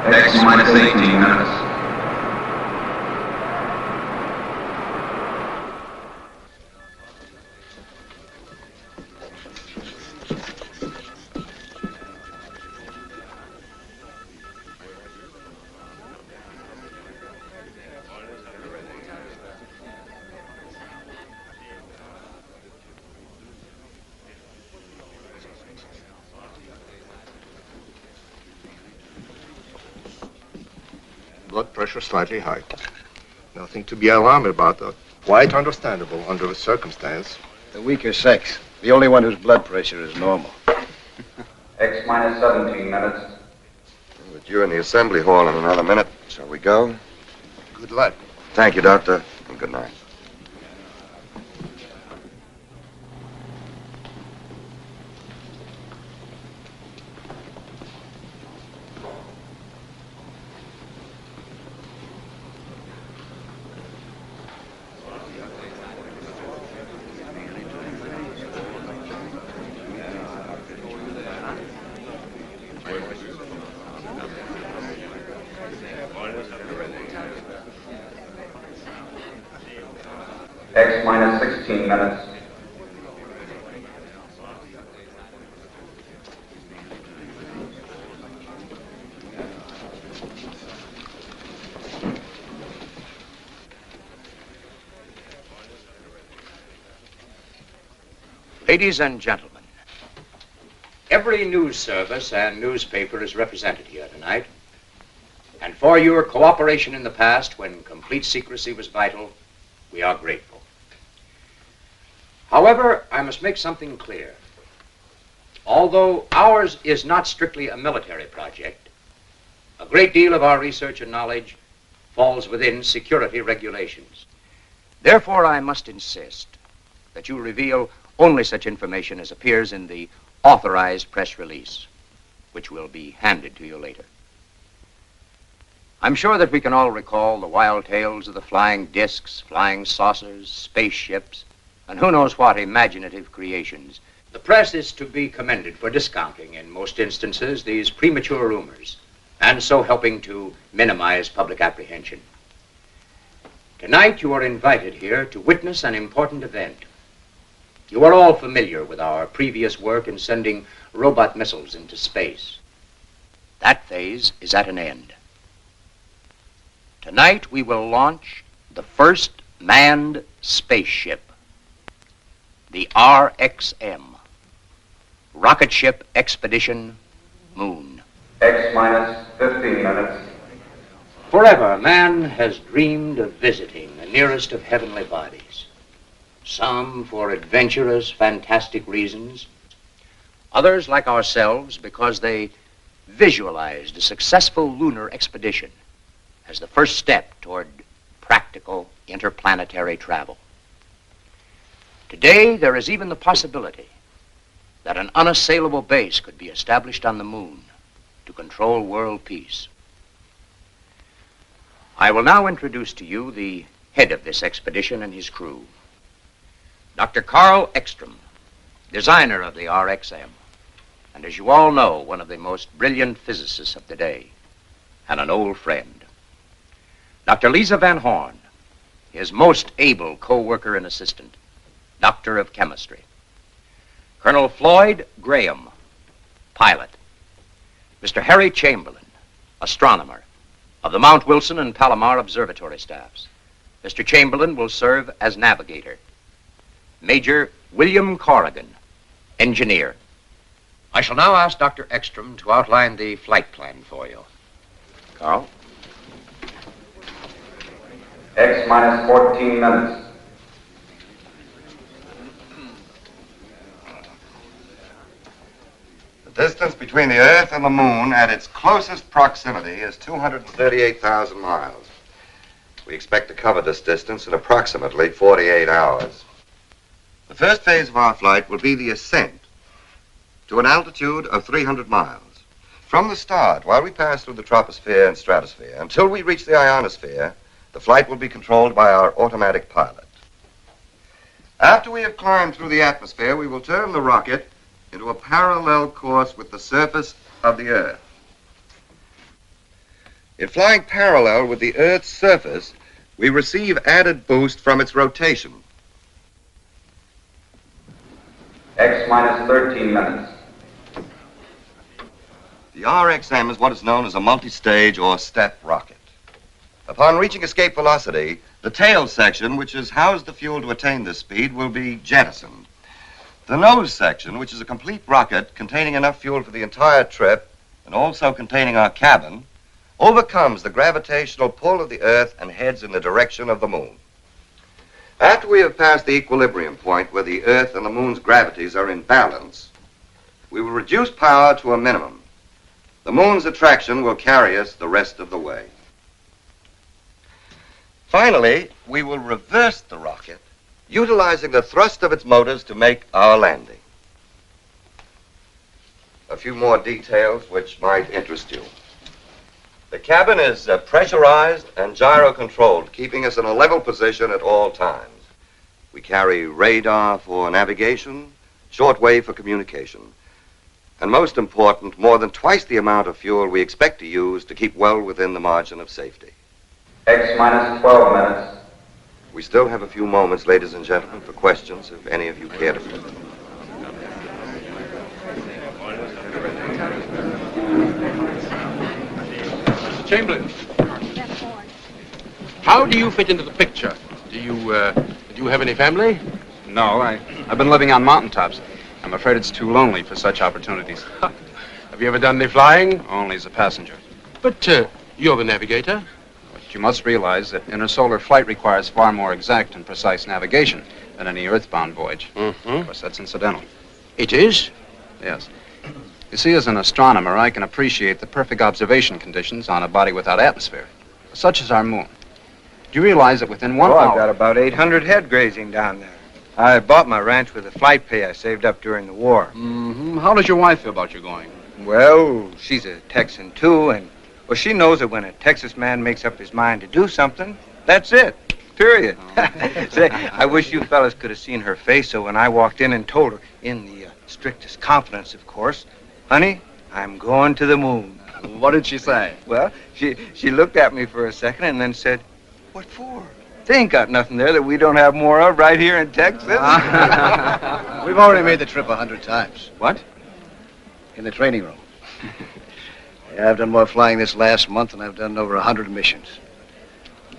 X minus 18 minutes. Blood pressure slightly high. Nothing to be alarmed about, though. Quite understandable under the circumstance. The weaker sex. The only one whose blood pressure is normal. X minus 17 minutes. But you're in the assembly hall in another minute. Shall we go? Good luck. Thank you, Doctor, and good night. X minus 16 minutes. Ladies and gentlemen, every news service and newspaper is represented here tonight. And for your cooperation in the past, when complete secrecy was vital, we are grateful. However, I must make something clear. Although ours is not strictly a military project, a great deal of our research and knowledge falls within security regulations. Therefore, I must insist that you reveal only such information as appears in the authorized press release, which will be handed to you later. I'm sure that we can all recall the wild tales of the flying discs, flying saucers, spaceships, and who knows what imaginative creations. The press is to be commended for discounting, in most instances, these premature rumors, and so helping to minimize public apprehension. Tonight, you are invited here to witness an important event. You are all familiar with our previous work in sending robot missiles into space. That phase is at an end. Tonight, we will launch the first manned spaceship, the RXM, Rocket Ship Expedition Moon. X minus 15 minutes. Forever, man has dreamed of visiting the nearest of heavenly bodies. Some for adventurous, fantastic reasons. Others, like ourselves, because they visualized a successful lunar expedition as the first step toward practical interplanetary travel. Today, there is even the possibility that an unassailable base could be established on the moon to control world peace. I will now introduce to you the head of this expedition and his crew, Dr. Carl Ekstrom, designer of the RXM, and as you all know, one of the most brilliant physicists of the day, and an old friend. Dr. Lisa Van Horn, his most able co-worker and assistant, Doctor of Chemistry. Colonel Floyd Graham, pilot. Mr. Harry Chamberlain, astronomer, of the Mount Wilson and Palomar Observatory staffs. Mr. Chamberlain will serve as navigator. Major William Corrigan, engineer. I shall now ask Dr. Ekstrom to outline the flight plan for you. Carl? X minus 14 minutes. The distance between the Earth and the Moon at its closest proximity is 238,000 miles. We expect to cover this distance in approximately 48 hours. The first phase of our flight will be the ascent to an altitude of 300 miles. From the start, while we pass through the troposphere and stratosphere, until we reach the ionosphere, the flight will be controlled by our automatic pilot. After we have climbed through the atmosphere, we will turn the rocket into a parallel course with the surface of the Earth. In flying parallel with the Earth's surface, we receive added boost from its rotation. X minus 13 minutes. The RXM is what is known as a multi-stage or step rocket. Upon reaching escape velocity, the tail section, which has housed the fuel to attain this speed, will be jettisoned. The nose section, which is a complete rocket containing enough fuel for the entire trip and also containing our cabin, overcomes the gravitational pull of the Earth and heads in the direction of the moon. After we have passed the equilibrium point where the Earth and the moon's gravities are in balance, we will reduce power to a minimum. The moon's attraction will carry us the rest of the way. Finally, we will reverse the rocket, utilizing the thrust of its motors to make our landing. A few more details which might interest you. The cabin is pressurized and gyro-controlled, keeping us in a level position at all times. We carry radar for navigation, shortwave for communication, and most important, more than twice the amount of fuel we expect to use to keep well within the margin of safety. X minus 12 minutes. We still have a few moments, ladies and gentlemen, for questions, if any of you care to put them. Mr. Chamberlain, how do you fit into the picture? Do you have any family? No, I've been living on mountaintops. I'm afraid it's too lonely for such opportunities. Have you ever done any flying? Only as a passenger. But you're the navigator. But you must realize that intersolar flight requires far more exact and precise navigation than any earthbound voyage. Of course, that's incidental. It is? Yes. You see, as an astronomer, I can appreciate the perfect observation conditions on a body without atmosphere, such as our moon. Do you realize that within 1 hour... I've got about 800 head grazing down there. I bought my ranch with the flight pay I saved up during the war. How does your wife feel about your going? Well, she's a Texan, too, and well, she knows that when a Texas man makes up his mind to do something, that's it. Period. Say, I wish you fellas could have seen her face, so when I walked in and told her, in the strictest confidence, of course, honey, I'm going to the moon. What did she say? Well, she looked at me for a second and then said, what for? They ain't got nothing there that we don't have more of right here in Texas. We've already made the trip 100 times. What? In the training room. Yeah, I've done more flying this last month than I've done in over 100 missions.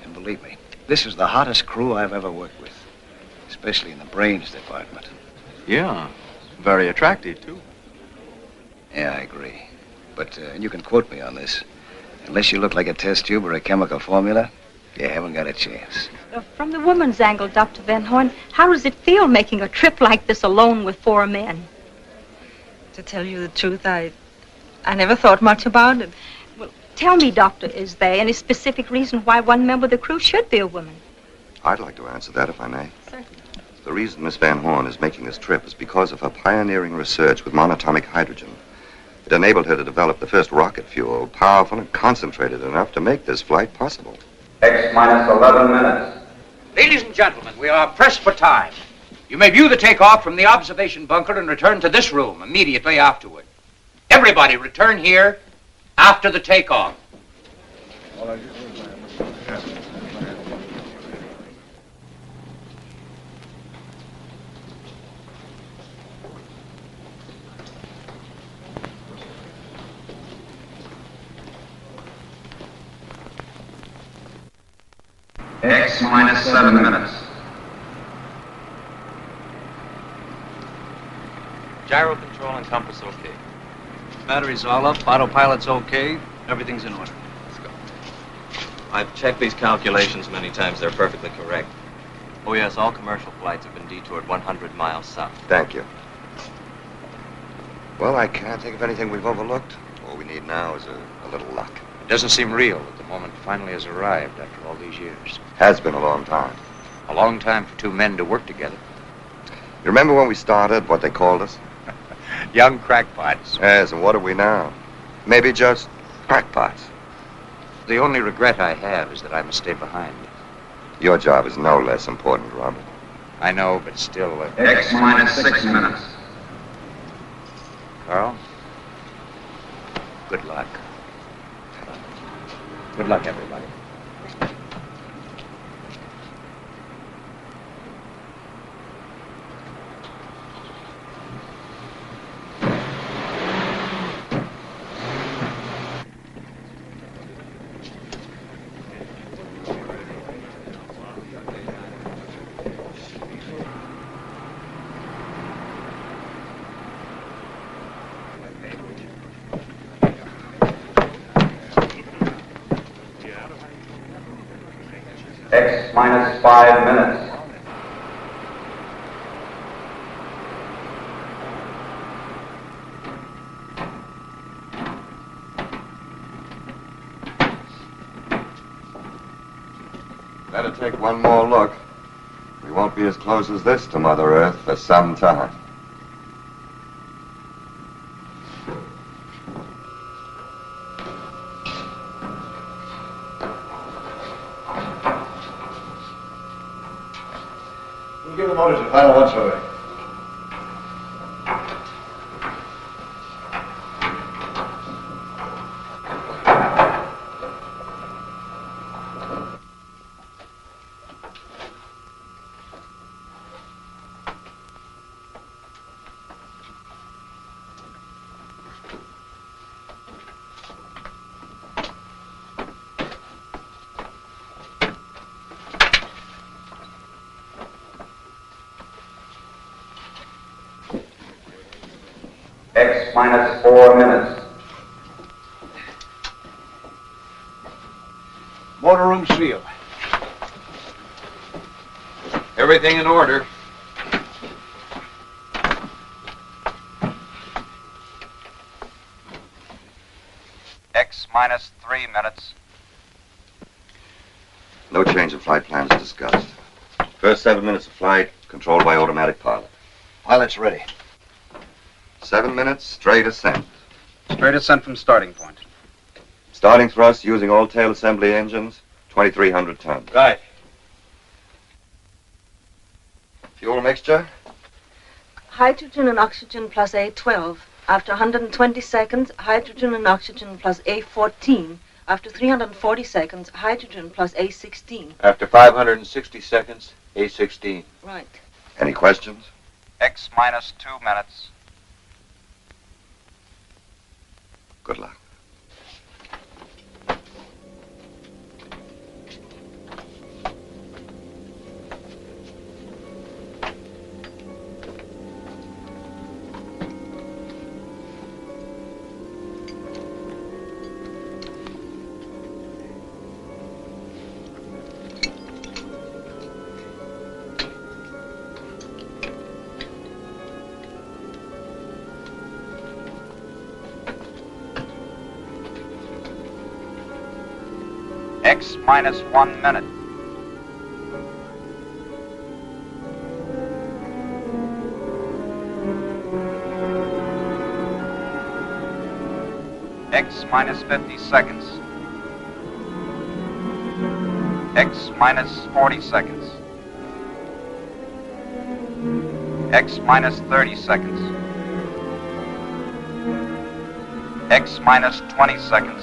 And believe me, this is the hottest crew I've ever worked with, especially in the brains department. Yeah, very attractive, too. Yeah, I agree. But, and you can quote me on this, unless you look like a test tube or a chemical formula, you haven't got a chance. From the woman's angle, Dr. Van Horn, how does it feel making a trip like this alone with 4 men? To tell you the truth, I never thought much about it. Well, tell me, Doctor, is there any specific reason why one member of the crew should be a woman? I'd like to answer that, if I may. Certainly. The reason Miss Van Horn is making this trip is because of her pioneering research with monatomic hydrogen. It enabled her to develop the first rocket fuel, powerful and concentrated enough to make this flight possible. X minus 11 minutes. Ladies and gentlemen, we are pressed for time. You may view the takeoff from the observation bunker and return to this room immediately afterward. Everybody return here after the takeoff. X minus 7 minutes. Gyro control and compass okay. Battery's all up, autopilot's okay, everything's in order. Let's go. I've checked these calculations many times. They're perfectly correct. Oh yes, all commercial flights have been detoured 100 miles south. Thank you. Well, I can't think of anything we've overlooked. All we need now is a little luck. It doesn't seem real that the moment finally has arrived after all these years. Has been a long time. A long time for 2 men to work together. You remember when we started, what they called us? Young crackpots. Yes, and what are we now? Maybe just crackpots. The only regret I have is that I must stay behind. Your job is no less important, Robert. I know, but still... X minus 6 minutes. Carl, good luck. Good luck, everybody. X minus 5 minutes. Better take one more look. We won't be as close as this to Mother Earth for some time. We'll give the motors a final once-over. X minus 4 minutes. Motor room sealed. Everything in order. X minus 3 minutes. No change in flight plans discussed. First 7 minutes of flight, controlled by automatic pilot. Pilot's ready. 7 minutes, straight ascent. Straight ascent from starting point. Starting thrust using all tail assembly engines, 2,300 tons. Right. Fuel mixture? Hydrogen and oxygen plus A12. After 120 seconds, hydrogen and oxygen plus A14. After 340 seconds, hydrogen plus A16. After 560 seconds, A16. Right. Any questions? X minus 2 minutes. Good luck. X minus 1 minute. X minus 50 seconds. X minus 40 seconds. X minus 30 seconds. X minus 20 seconds.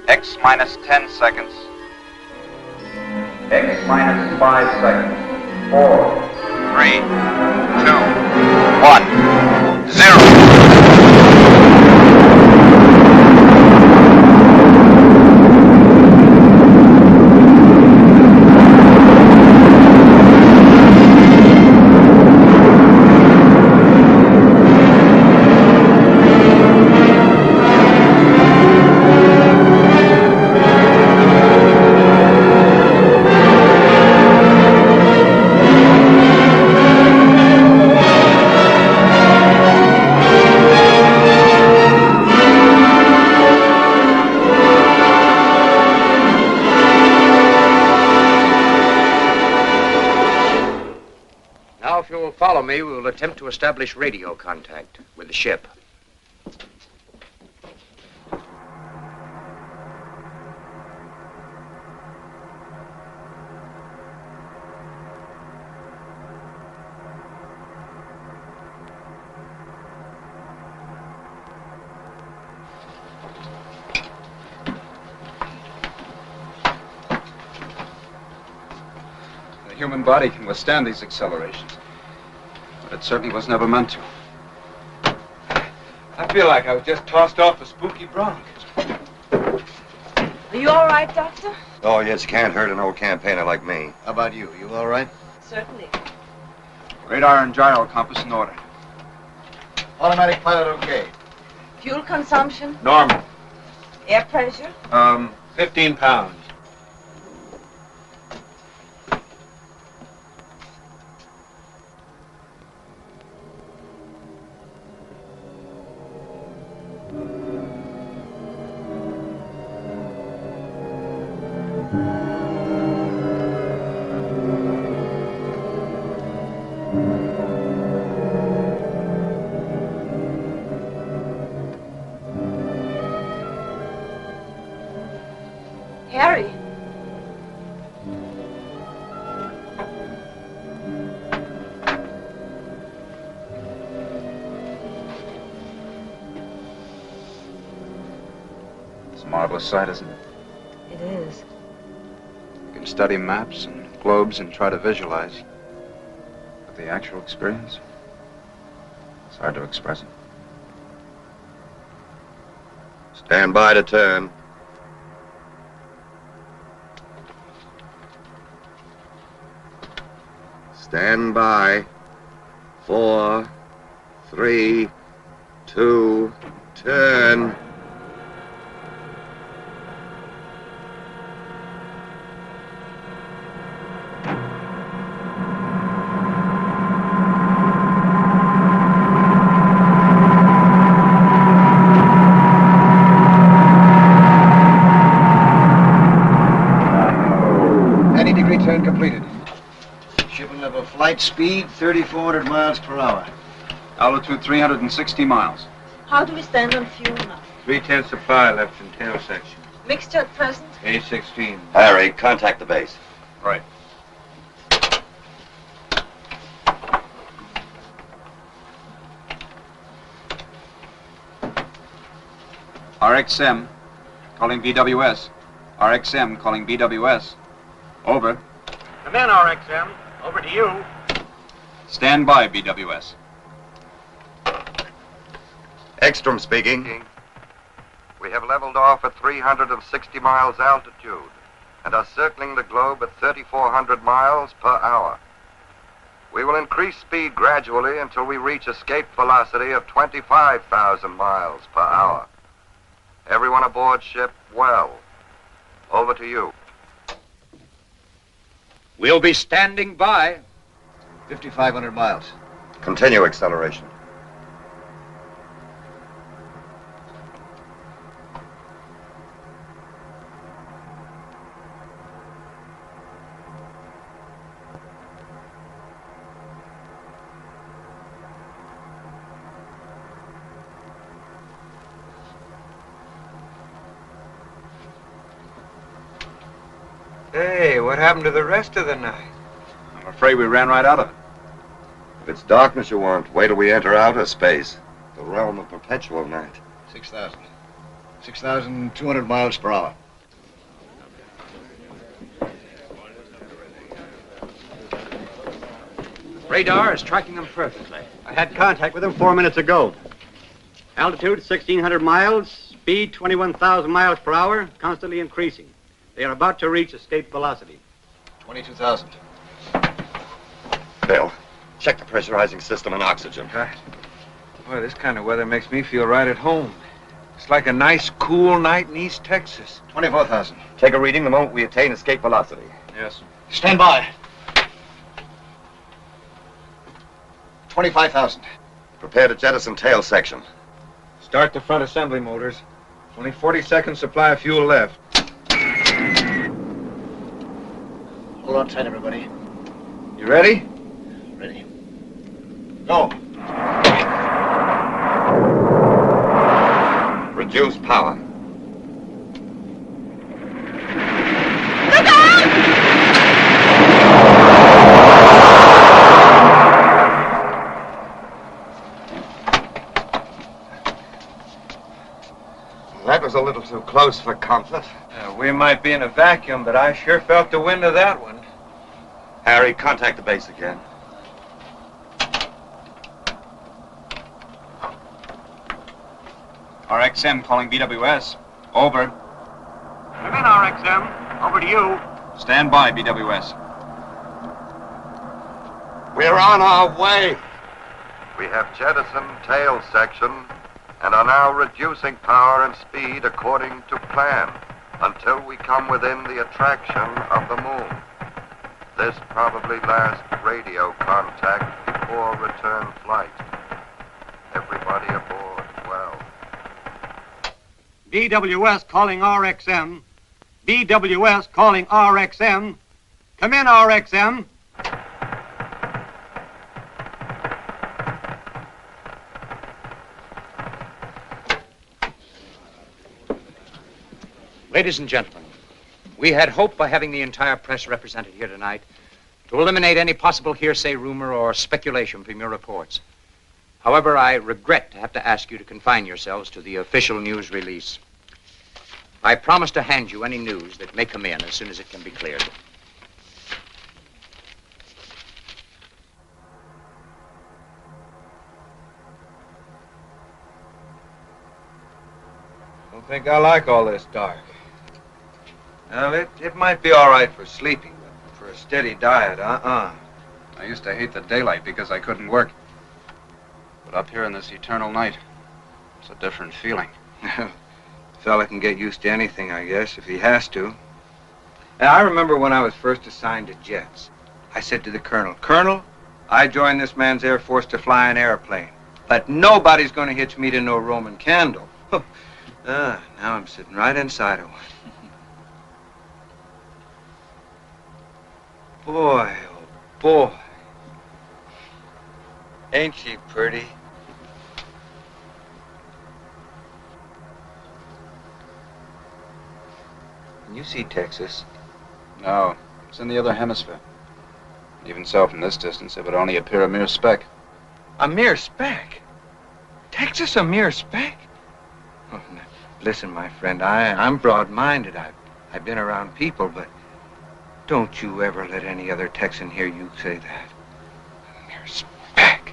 X minus 10 seconds. X minus 5 seconds. 4, 3, 2, 1, 0. Follow me, we will attempt to establish radio contact with the ship. human body can withstand these accelerations. But it certainly was never meant to. I feel like I was just tossed off a spooky bronc. Are you all right, Doctor? Oh, yes, can't hurt an old campaigner like me. How about you? You all right? Certainly. Radar and gyro compass in order. Automatic pilot okay. Fuel consumption? Normal. Air pressure? 15 pounds. Harry. It's a marvelous sight, isn't it? It is. You can study maps and globes and try to visualize. But the actual experience, it's hard to express it. Stand by to turn. Stand by. 4, 3, 2, turn. Turn completed. Shipping level flight speed 3,400 miles per hour. Altitude 360 miles. How do we stand on fuel now? 3/10 supply left in tail section. Mixture at present? A16. Harry, contact the base. Right. RXM, calling BWS. RXM, calling BWS. Over. Come in, RXM. Over to you. Stand by, BWS. Ekstrom speaking. We have leveled off at 360 miles altitude and are circling the globe at 3,400 miles per hour. We will increase speed gradually until we reach escape velocity of 25,000 miles per hour. Everyone aboard ship well. Over to you. We'll be standing by. 5,500 miles. Continue acceleration. Hey, what happened to the rest of the night? I'm afraid we ran right out of it. If it's darkness you want, wait till we enter outer space, the realm of perpetual night. 6,000. 6,200 miles per hour. Radar is tracking them perfectly. I had contact with them 4 minutes ago. Altitude 1,600 miles, speed 21,000 miles per hour, constantly increasing. They are about to reach escape velocity. 22,000. Bill, check the pressurizing system and oxygen. Boy, this kind of weather makes me feel right at home. It's like a nice, cool night in East Texas. 24,000. Take a reading the moment we attain escape velocity. Yes. Stand by. 25,000. Prepare to jettison tail section. Start the front assembly motors. Only 40 seconds supply of fuel left. Hold on tight, everybody. You ready? Ready. Go. Reduce power. That was a little too close for comfort. We might be in a vacuum, but I sure felt the wind of that one. Harry, contact the base again. RXM calling BWS. Over. Come in, RXM. Over to you. Stand by, BWS. We're on our way. We have jettisoned tail section and are now reducing power and speed according to plan until we come within the attraction of the moon. This probably last radio contact before return flight. Everybody aboard well. BWS calling RXM. BWS calling RXM. Come in, RXM. Ladies and gentlemen, we had hoped by having the entire press represented here tonight to eliminate any possible hearsay, rumor, or speculation from your reports. However, I regret to have to ask you to confine yourselves to the official news release. I promise to hand you any news that may come in as soon as it can be cleared. Don't think I like all this dark. Well, it might be all right for sleeping, but for a steady diet, I used to hate the daylight because I couldn't work. But up here in this eternal night, it's a different feeling. Fella can get used to anything, I guess, if he has to. And I remember when I was first assigned to jets. I said to the colonel, Colonel, I joined this man's Air Force to fly an airplane, but nobody's going to hitch me to no Roman candle. Now I'm sitting right inside of one. Boy, oh boy. Ain't she pretty? Can you see Texas? No, it's in the other hemisphere. Even so, from this distance, it would only appear a mere speck. A mere speck? Texas a mere speck? Oh, now, listen, my friend, I'm broad-minded. I've been around people, but don't you ever let any other Texan hear you say that. A mere speck.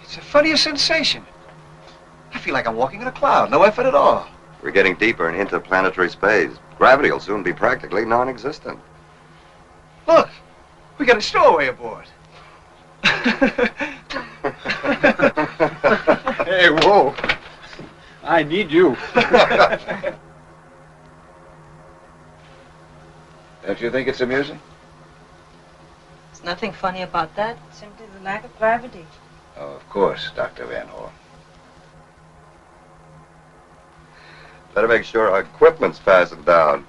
It's the funniest sensation. I feel like I'm walking in a cloud. No effort at all. We're getting deeper in interplanetary space. Gravity will soon be practically non-existent. Look, we got a stowaway aboard. Hey, whoa. I need you. Don't you think it's amusing? There's nothing funny about that. Simply the lack of gravity. Oh, of course, Dr. Van Horn. Better make sure our equipment's fastened down.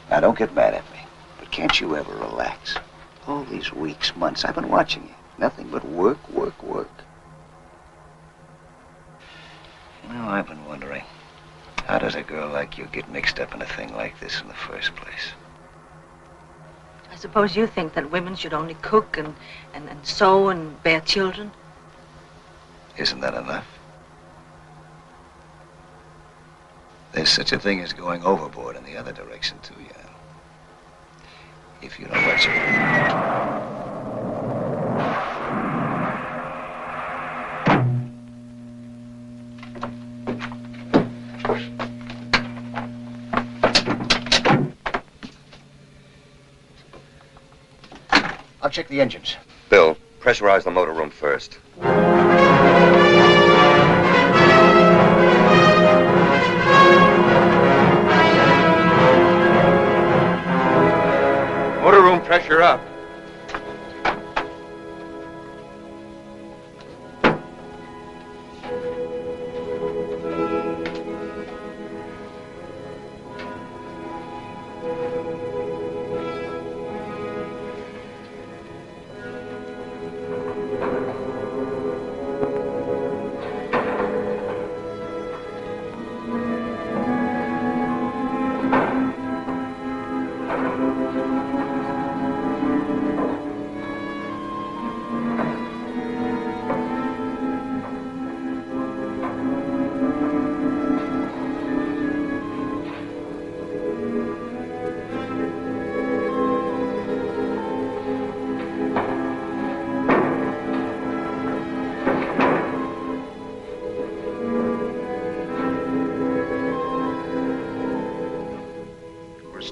Now, don't get mad at me, but can't you ever relax? All these weeks, months, I've been watching you. Nothing but work, work, work. You know, I've been wondering, how does a girl like you get mixed up in a thing like this in the first place? I suppose you think that women should only cook and sew and bear children? Isn't that enough? There's such a thing as going overboard in the other direction, too, you know. If you know what you I'll check the engines. Bill, pressurize the motor room first. Motor room pressure up.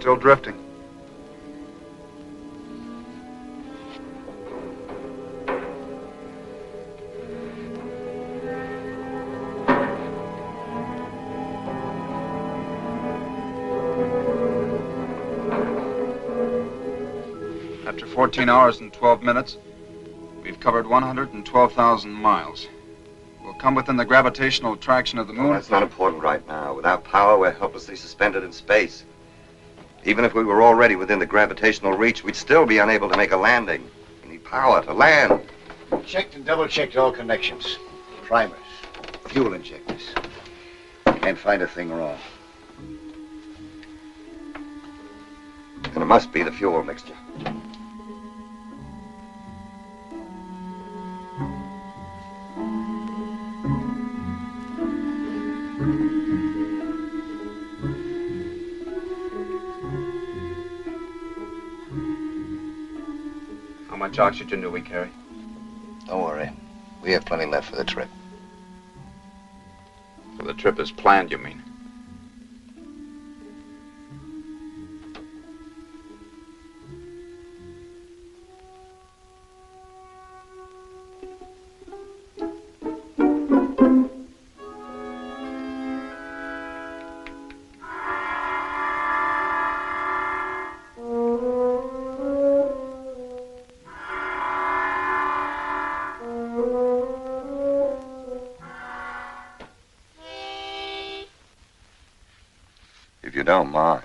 still drifting. After 14 hours and 12 minutes, we've covered 112,000 miles. We'll come within the gravitational attraction of the moon. Oh, that's not important right now. Without power, we're helplessly suspended in space. Even if we were already within the gravitational reach, we'd still be unable to make a landing. We need power to land. Checked and double-checked all connections. Primers, fuel injectors. Can't find a thing wrong. And it must be the fuel mixture. How much oxygen do we carry? Don't worry. We have plenty left for the trip. For the trip as planned, you mean? If you don't mind.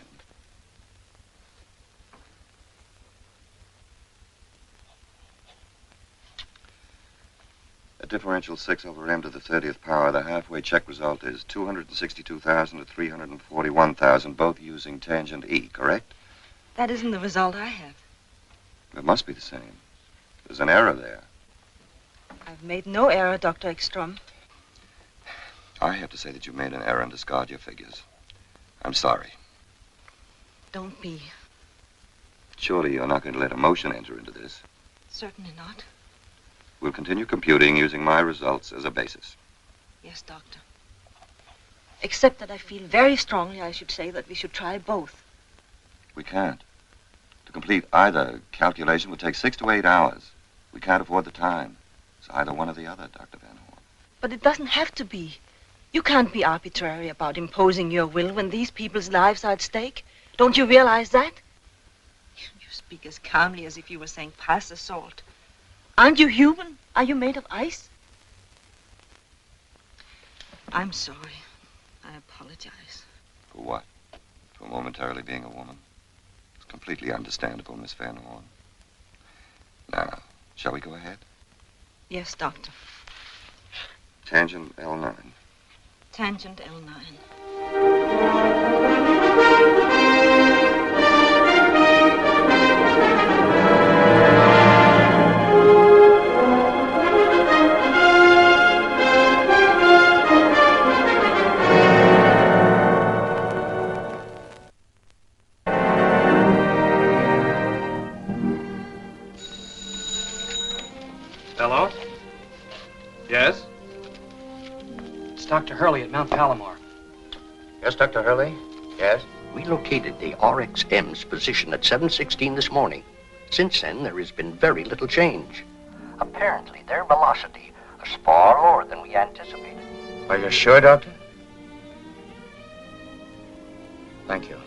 At differential 6 over m to the 30th power, the halfway check result is 262,000 to 341,000, both using tangent E, correct? That isn't the result I have. It must be the same. There's an error there. I've made no error, Dr. Ekstrom. I have to say that you made an error and discard your figures. I'm sorry. Don't be. Surely you're not going to let emotion enter into this. Certainly not. We'll continue computing using my results as a basis. Yes, Doctor. Except that I feel very strongly, I should say, that we should try both. We can't. To complete either calculation would take 6 to 8 hours. We can't afford the time. It's either one or the other, Dr. Van Horn. But it doesn't have to be. You can't be arbitrary about imposing your will when these people's lives are at stake. Don't you realize that? You speak as calmly as if you were saying pass the salt. Aren't you human? Are you made of ice? I'm sorry. I apologize. For what? For momentarily being a woman? It's completely understandable, Miss Van Horn. Now, shall we go ahead? Yes, Doctor. Tangent L9. Tangent L9. Hello? Yes? It's Dr. Hurley at Mount Palomar. Yes, Dr. Hurley? Yes? We located the RXM's position at 7:16 this morning. Since then, there has been very little change. Apparently, their velocity is far lower than we anticipated. Are you sure, Doctor? Thank you.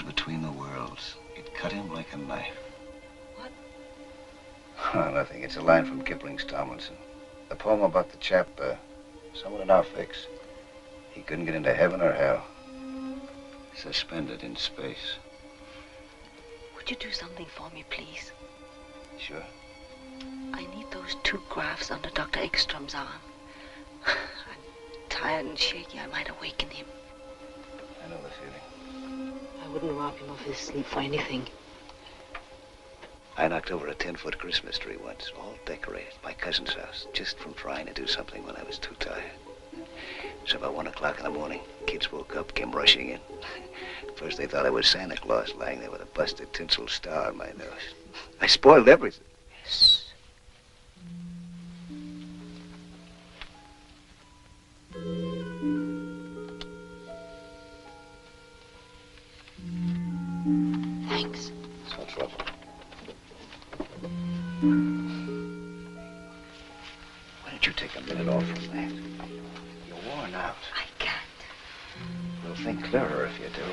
Between the worlds. It cut him like a knife. What? Oh, nothing. It's a line from Kipling's Tomlinson. The poem about the chap, someone in our fix. He couldn't get into heaven or hell. Suspended in space. Would you do something for me, please? Sure. I need those 2 graphs under Dr. Ekstrom's arm. I'm tired and shaky. I might awaken him. know the feeling. I wouldn't rob him of his sleep for anything. I knocked over a 10-foot Christmas tree once, all decorated, my cousin's house, just from trying to do something when I was too tired. It was about 1 o'clock in the morning. Kids woke up, came rushing in. First they thought I was Santa Claus lying there with a busted tinsel star on my nose. I spoiled everything. Yes. Thanks. It's no trouble. Why don't you take a minute off from that? You're worn out. I can't. You'll think clearer if you do.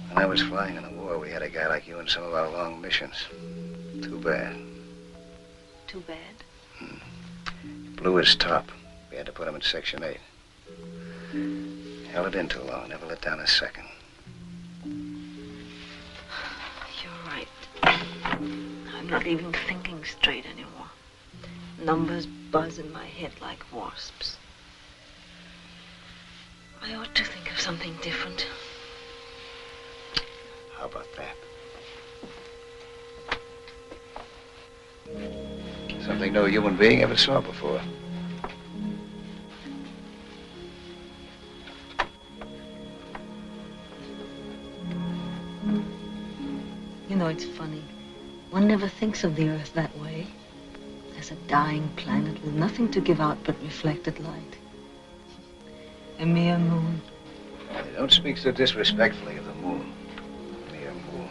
When I was flying in the war, we had a guy like you in some of our long missions. Too bad. Too bad? Blew his top. We had to put him in Section 8. Held it in too long, never let down a second. You're right. I'm not even thinking straight anymore. Numbers buzz in my head like wasps. I ought to think of something different. How about that? Something no human being ever saw before. You know, it's funny. One never thinks of the Earth that way. As a dying planet with nothing to give out but reflected light. A mere moon. They don't speak so disrespectfully of the moon. Mere moon.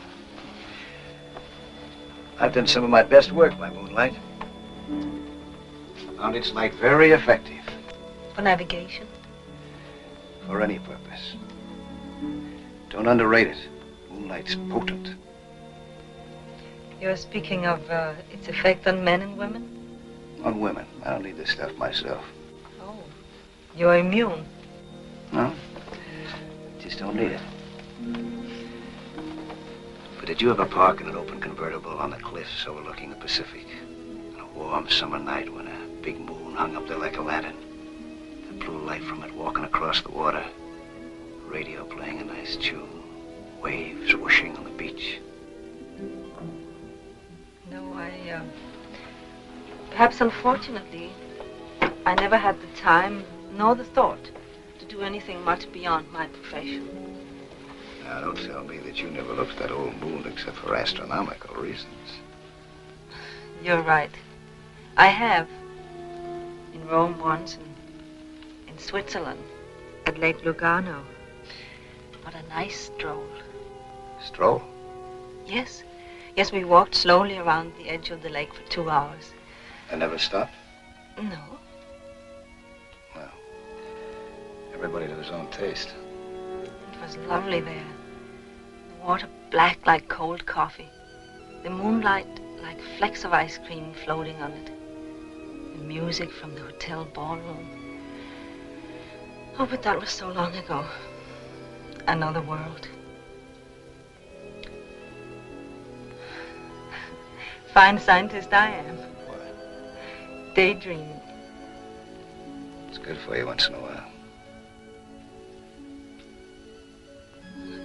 I've done some of my best work by moonlight. Found its light very effective. For navigation? For any purpose. Don't underrate it. Moonlight's potent. You're speaking of its effect on men and women? On women. I don't need this stuff myself. Oh. You're immune? No. Just don't need it. But did you ever park in an open convertible on the cliffs overlooking the Pacific? On a warm summer night when a big moon hung up there like a lantern? The blue light from it walking across the water. Radio playing a nice tune. Waves whooshing on the beach. No, perhaps unfortunately, I never had the time nor the thought to do anything much beyond my profession. Now, don't tell me that you never looked at that old moon except for astronomical reasons. You're right. I have. In Rome once, and in Switzerland, at Lake Lugano. What a nice stroll. Stroll? Yes. Yes, we walked slowly around the edge of the lake for 2 hours. I never stopped? No. Well, everybody to his own taste. It was lovely there. The water black like cold coffee. The moonlight like flecks of ice cream floating on it. The music from the hotel ballroom. Oh, but that was so long ago. Another world. Fine scientist I am. What? Daydreaming. It's good for you once in a while.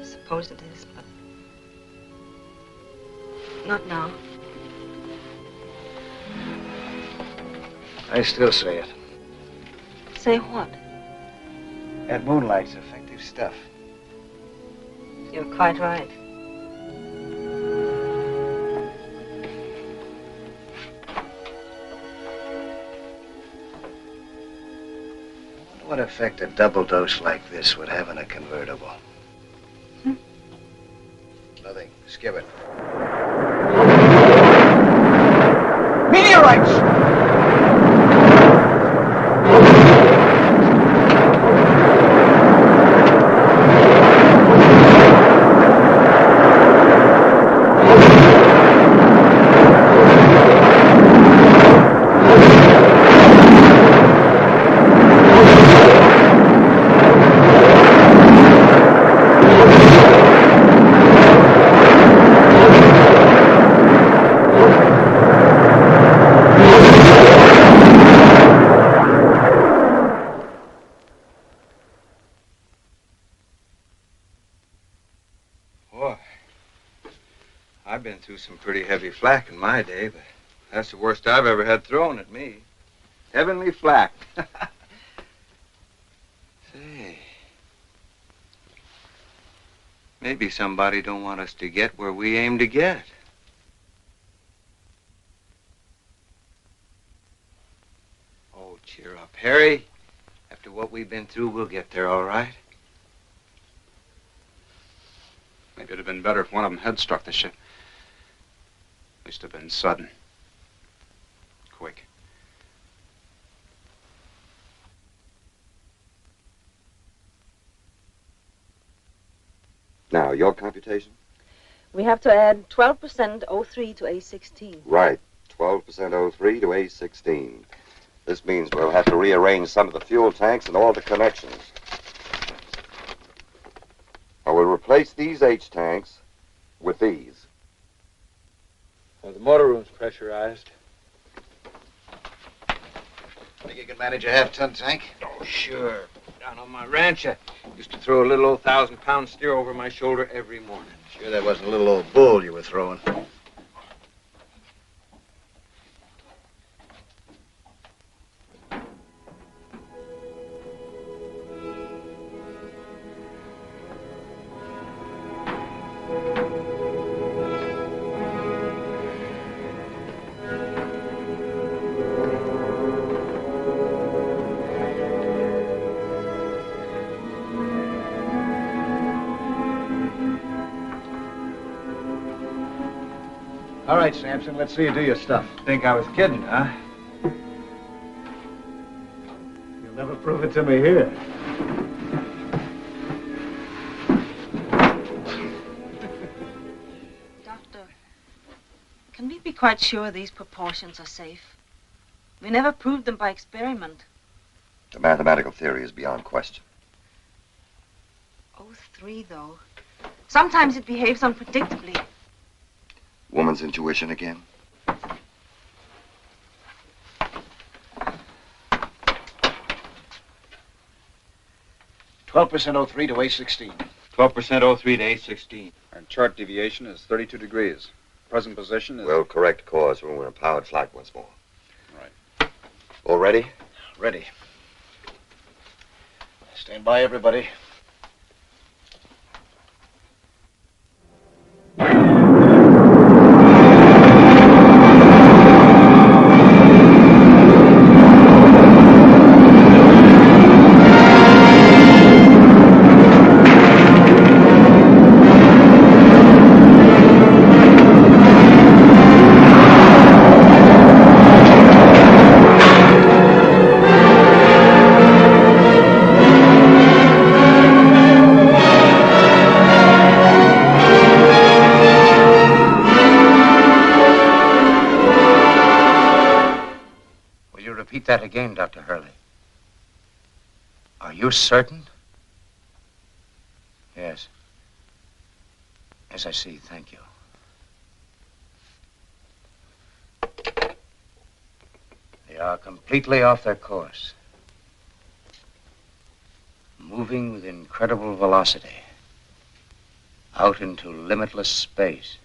I suppose it is, but not now. I still say it. Say what? That moonlight's effective stuff. You're quite right. What effect a double dose like this would have in a convertible? Nothing. Skip it. Meteorites! I've been through some pretty heavy flak in my day, but that's the worst I've ever had thrown at me. Heavenly flak. Say, maybe somebody don't want us to get where we aim to get. Oh, cheer up, Harry. After what we've been through, we'll get there, all right? Maybe it'd have been better if one of them had struck the ship. At least have been sudden. Quick. Now, your computation? We have to add 12% O3 to A16. Right. 12% O3 to A16. This means we'll have to rearrange some of the fuel tanks and all the connections. I will replace these H tanks with these. Well, the motor room's pressurized. Think you can manage a half-ton tank? Oh, sure. Down on my ranch, I used to throw a little old 1,000-pound steer over my shoulder every morning. Sure that wasn't a little old bull you were throwing. All right, Sampson, let's see you do your stuff. Think I was kidding, huh? You'll never prove it to me here. Doctor, can we be quite sure these proportions are safe? We never proved them by experiment. The mathematical theory is beyond question. O3, though. Sometimes it behaves unpredictably. Woman's intuition again? 12% O3 to A16. 12% O3 to A16. Our chart deviation is 32 degrees. Present position is... We'll correct course when we're in powered flight once more. Right. All ready? Ready. Stand by, everybody. That again, Dr. Hurley. Are you certain? Yes. Yes, I see. Thank you. They are completely off their course. Moving with incredible velocity. Out into limitless space.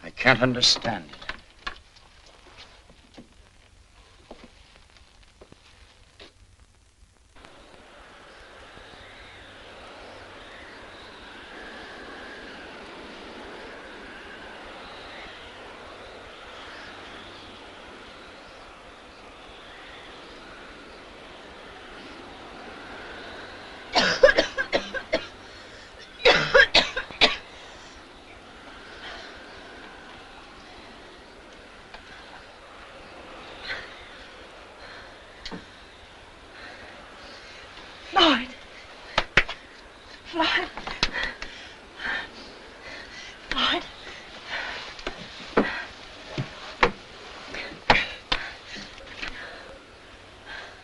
I can't understand it. Floyd. Floyd. Floyd.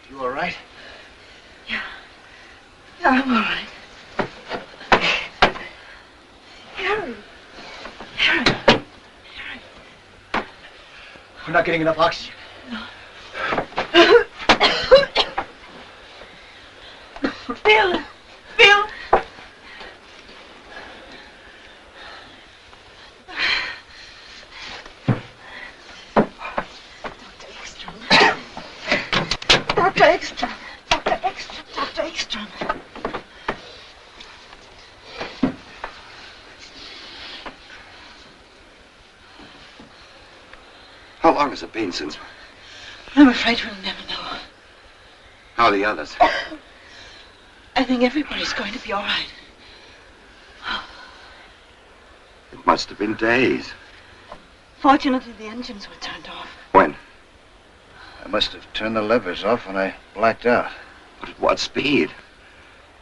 You all right? Yeah. Yeah, I'm all right. Harry. Harry. Harry. We're not getting enough oxygen. No. Phil. Phil. has it been since? I'm afraid we'll never know. How are the others? I think everybody's going to be all right. It must have been days. Fortunately, the engines were turned off. When? I must have turned the levers off when I blacked out. But at what speed?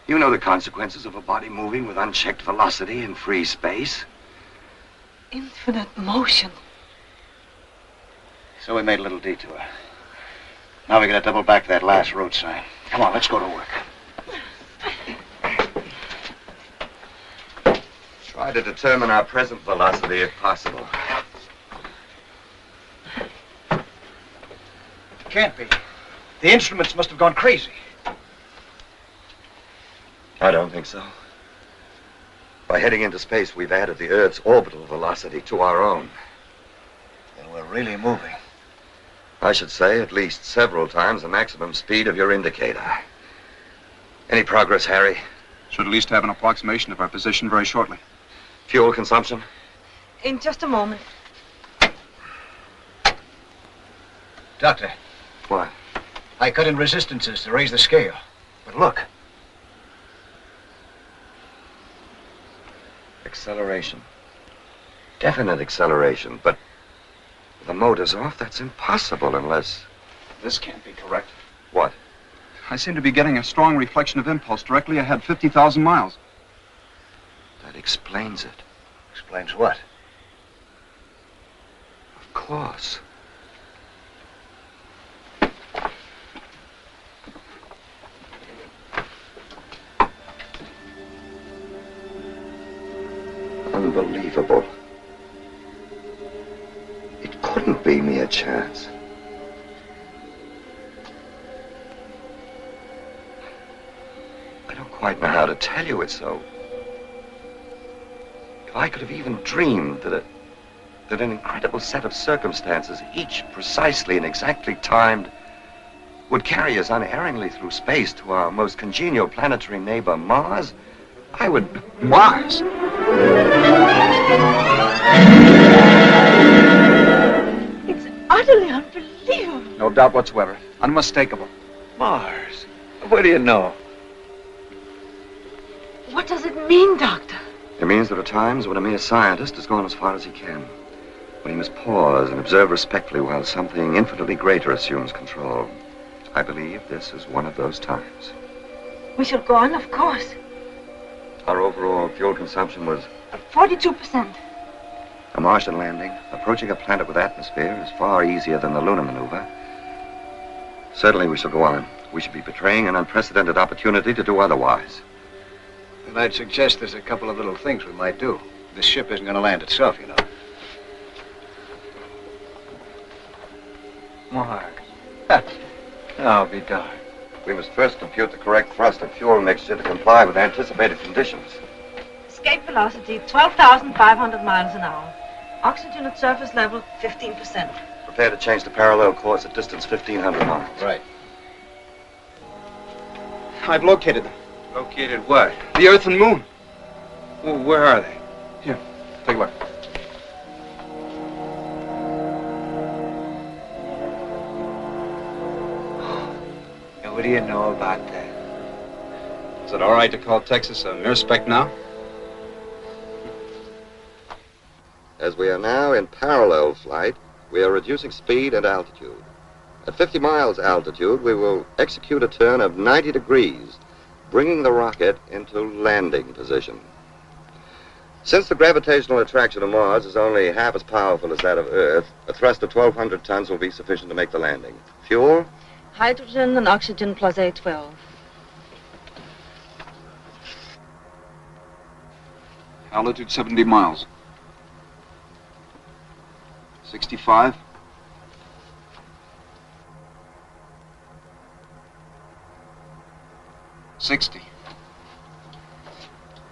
You know the consequences of a body moving with unchecked velocity in free space. Infinite motion. So we made a little detour. Now we gotta double back to that last road sign. Come on, let's go to work. Try to determine our present velocity if possible. Can't be. The instruments must have gone crazy. I don't think so. By heading into space, we've added the Earth's orbital velocity to our own. Then we're really moving. I should say at least several times the maximum speed of your indicator. Any progress, Harry? Should at least have an approximation of our position very shortly. Fuel consumption? In just a moment. Doctor. What? I cut in resistances to raise the scale. But look. Acceleration. Definite acceleration, but with the motors off, that's impossible unless... This can't be correct. What? I seem to be getting a strong reflection of impulse directly ahead, 50,000 miles. That explains it. Explains what? Of course. Unbelievable. It couldn't be mere chance. I don't quite know how to tell you it so. If I could have even dreamed that an incredible set of circumstances, each precisely and exactly timed, would carry us unerringly through space to our most congenial planetary neighbor, Mars, I would... Mars? It's utterly unbelievable. No doubt whatsoever. Unmistakable. Mars? What do you know? What does it mean, Doctor? It means there are times when a mere scientist has gone as far as he can. When he must pause and observe respectfully while something infinitely greater assumes control. I believe this is one of those times. We shall go on, of course. Our overall fuel consumption was 42%. a Martian landing. Approaching a planet with atmosphere is far easier than the lunar maneuver. Certainly we shall go on. We should be betraying an unprecedented opportunity to do otherwise. Then I'd suggest there's a couple of little things we might do. This ship isn't going to land itself, you know. Mark. I'll be darned. We must first compute the correct thrust and fuel mixture to comply with anticipated conditions. Escape velocity, 12,500 miles an hour. Oxygen at surface level, 15%. Prepare to change to parallel course at distance 1,500 miles. Right. I've located them. Located what? The Earth and Moon. Well, where are they? Here, take a look. And what do you know about that? Is it all right to call Texas a mere speck now? As we are now in parallel flight, we are reducing speed and altitude. At 50 miles altitude, we will execute a turn of 90 degrees, bringing the rocket into landing position. Since the gravitational attraction of Mars is only half as powerful as that of Earth, a thrust of 1,200 tons will be sufficient to make the landing. Fuel? Hydrogen and oxygen plus A12. Altitude 70 miles. 65. 60.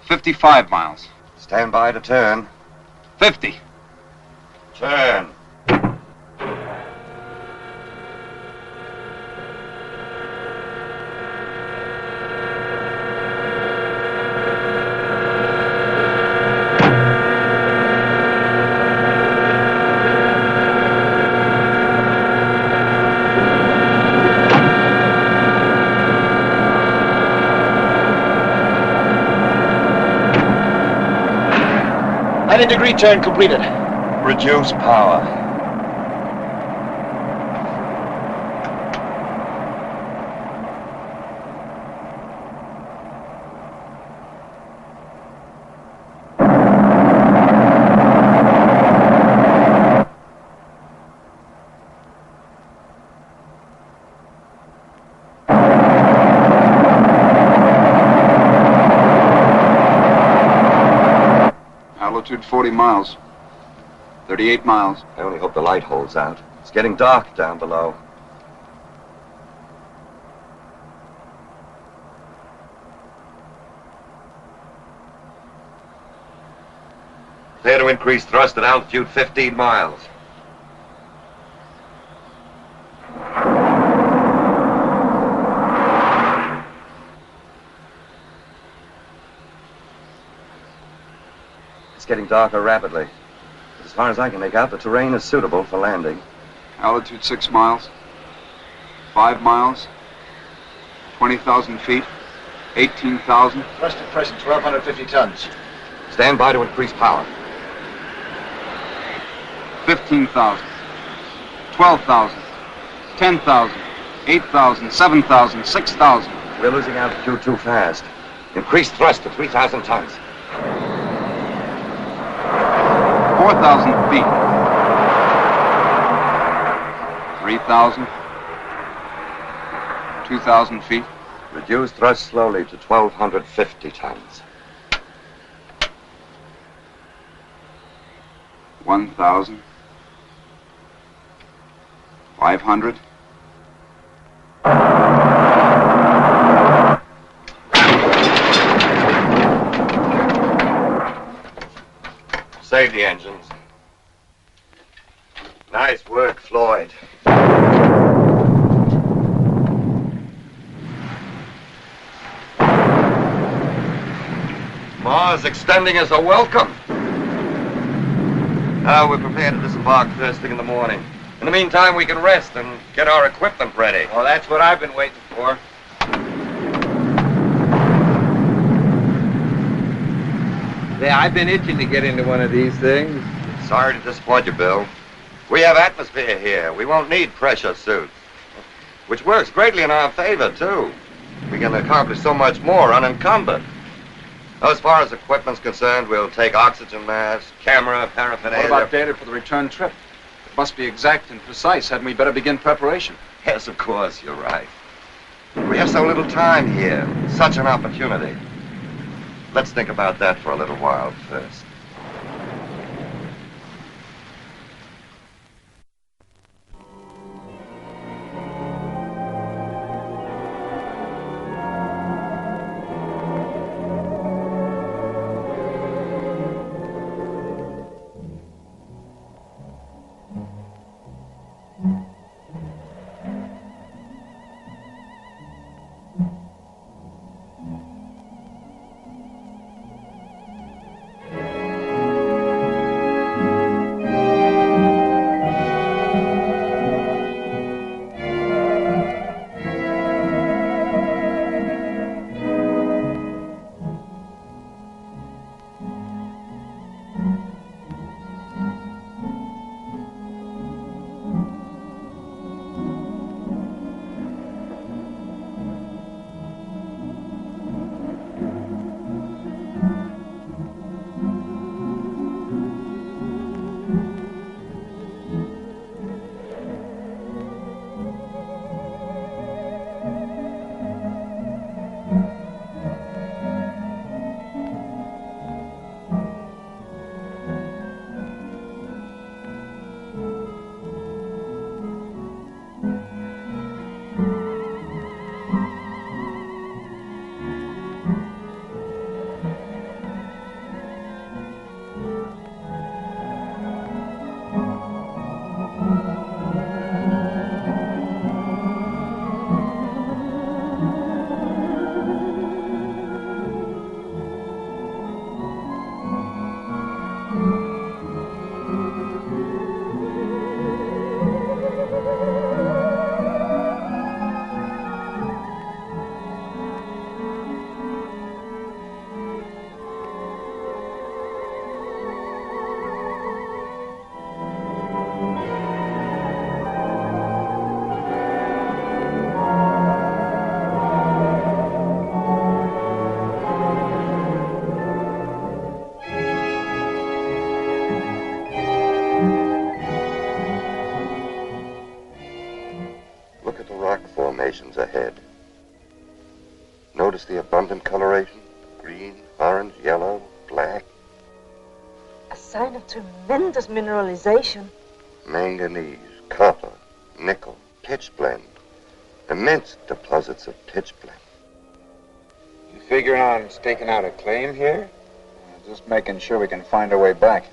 55 miles. Stand by to turn. 50. Turn. 90-degree turn completed. Reduce power. Altitude 40 miles. 38 miles. I only hope the light holds out. It's getting dark down below. Clear to increase thrust at altitude 15 miles. It's getting darker rapidly. As far as I can make out, the terrain is suitable for landing. Altitude 6 miles. 5 miles. 20,000 feet. 18,000. Thrust at present, 1,250 tons. Stand by to increase power. 15,000. 12,000. 10,000. 8,000. 7,000. 6,000. We're losing altitude too fast. Increase thrust to 3,000 tons. 4,000 feet. 3,000. 2,000 feet. Reduce thrust slowly to 1,250 tons. 1,000. 500. Save the engines. Nice work, Floyd. Mars extending us a welcome. Now we're prepared to disembark first thing in the morning. In the meantime, we can rest and get our equipment ready. Well, that's what I've been waiting for. Yeah, I've been itching to get into one of these things. Sorry to disappoint you, Bill. We have atmosphere here. We won't need pressure suits. Which works greatly in our favor, too. We can accomplish so much more unencumbered. As far as equipment's concerned, we'll take oxygen masks, camera, paraphernalia. What about data for the return trip? It must be exact and precise. Hadn't we better begin preparation? Yes, of course, you're right. We have so little time here. Such an opportunity. Let's think about that for a little while first. Notice the abundant coloration? Green, orange, yellow, black. A sign of tremendous mineralization. Manganese, copper, nickel, pitch blende. Immense deposits of pitch blende. You figuring on staking out a claim here? Just making sure we can find our way back.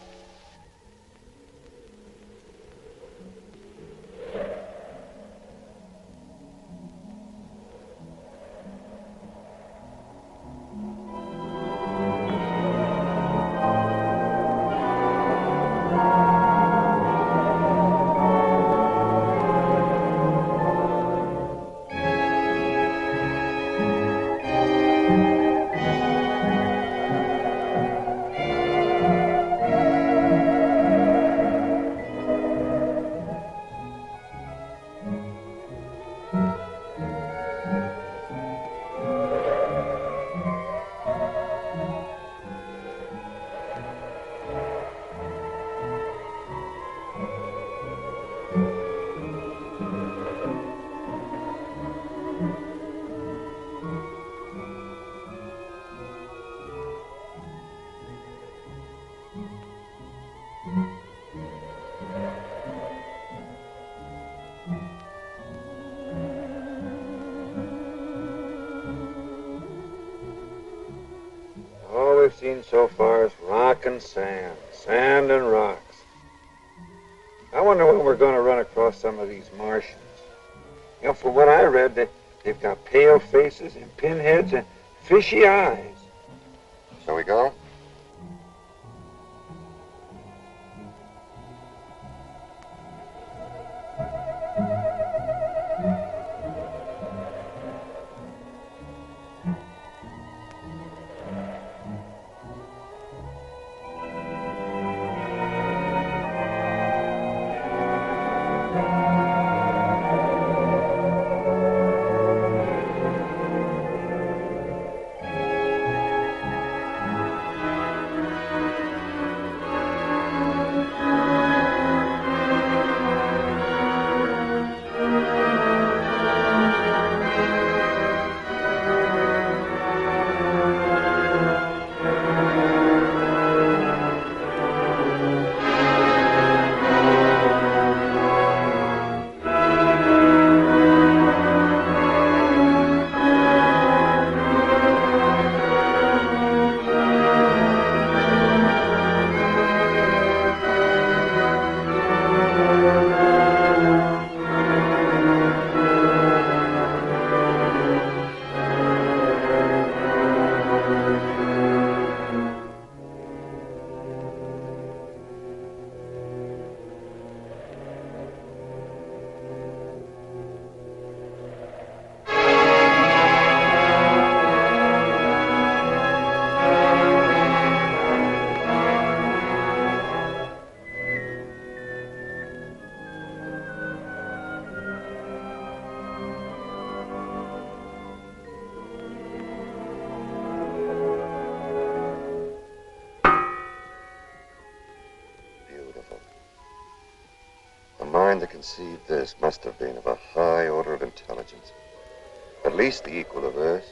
All we've seen so far is rock and sand, sand and rocks. I wonder when we're going to run across some of these Martians. You know, from what I read, they've got pale faces and pinheads and fishy eyes. Shall we go? That conceived this must have been of a high order of intelligence, at least the equal of Earth,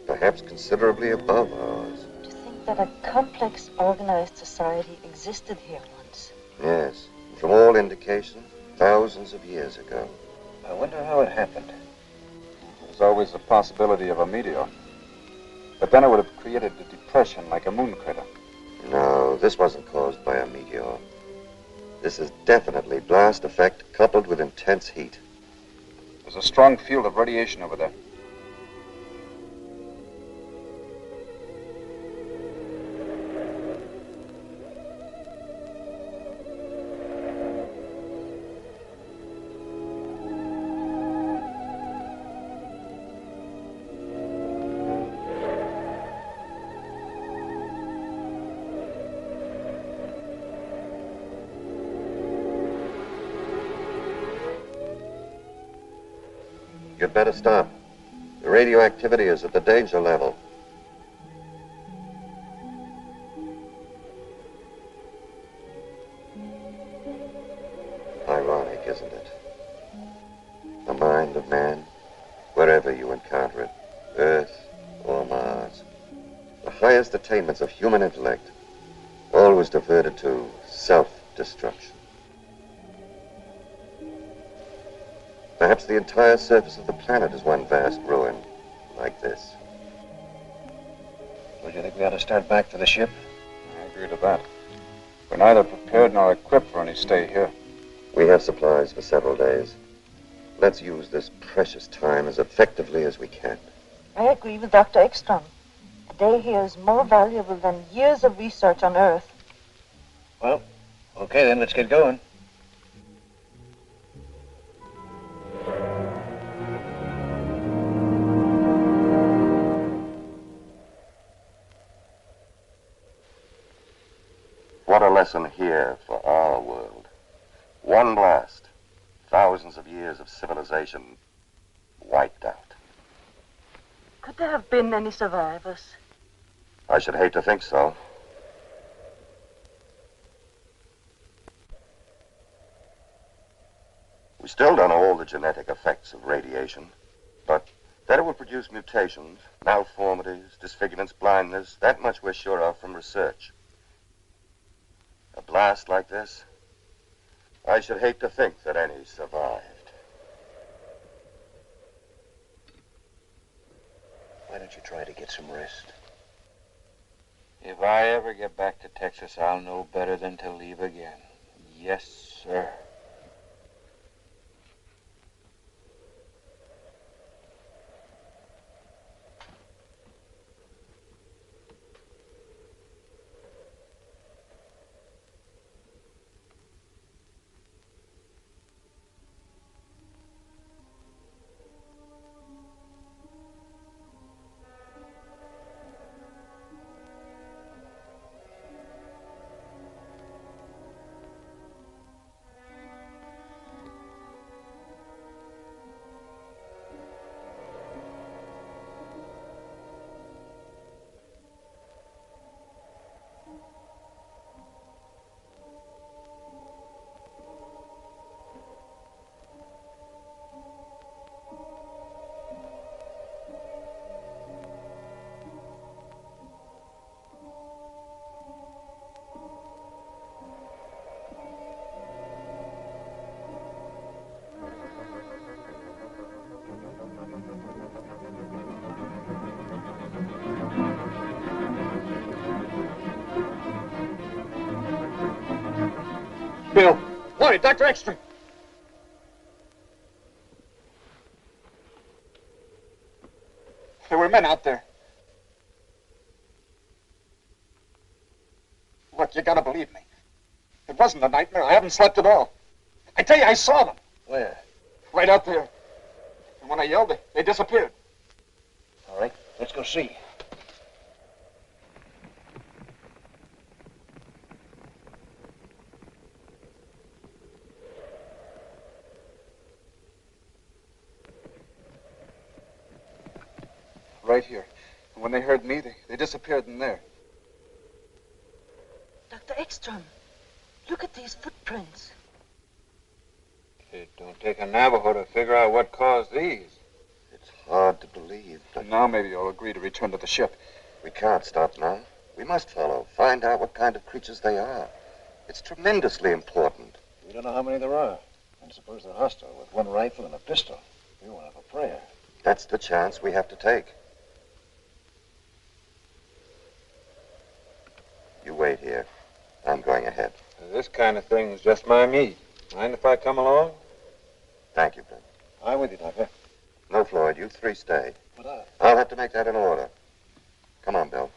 perhaps considerably above ours. To think that a complex, organized society existed here once. Yes, from all indications, thousands of years ago. I wonder how it happened. There's always the possibility of a meteor. But then it would have created a depression like a moon crater. No, this wasn't caused by a meteor. This is definitely blast effect coupled with intense heat. There's a strong field of radiation over there. You'd better stop. The radioactivity is at the danger level. Ironic, isn't it? The mind of man, wherever you encounter it, Earth, highest attainments of human intellect, all was diverted to self-destruction. Perhaps the entire surface of the planet is one vast ruin, like this. Well, do you think we ought to start back to the ship? I agree to that. We're neither prepared nor equipped for any stay here. We have supplies for several days. Let's use this precious time as effectively as we can. I agree with Dr. Ekstrom. A day here is more valuable than years of research on Earth. Well, okay then, let's get going. What a lesson here for our world. One blast, thousands of years of civilization wiped out. Could there have been any survivors? I should hate to think so. We still don't know all the genetic effects of radiation, but that it will produce mutations, malformities, disfigurements, blindness, that much we're sure of from research. A blast like this, I should hate to think that any survived. Why don't you try to get some rest? If I ever get back to Texas, I'll know better than to leave again. Yes, sir. Bill! Lloyd, Dr. Ekstrom! There were men out there. Look, you gotta believe me. It wasn't a nightmare. I haven't slept at all. I tell you, I saw them. Where? Right out there. And when I yelled, they disappeared. All right, let's go see. Right here. And when they heard me, they disappeared in there. Dr. Ekstrom, look at these footprints. It don't take a Navajo to figure out what caused these. It's hard to believe, but Now maybe you'll agree to return to the ship. we can't stop now. We must follow, find out what kind of creatures they are. It's tremendously important. We don't know how many there are. And suppose they're hostile with one rifle and a pistol. We won't have a prayer. That's the chance we have to take. You wait here. I'm going ahead. This kind of thing's just my meat. Mind if I come along? Thank you, Ben. I'm with you, Doctor. No, Floyd, you three stay. But I'll have to make that in order. Come on, Bill.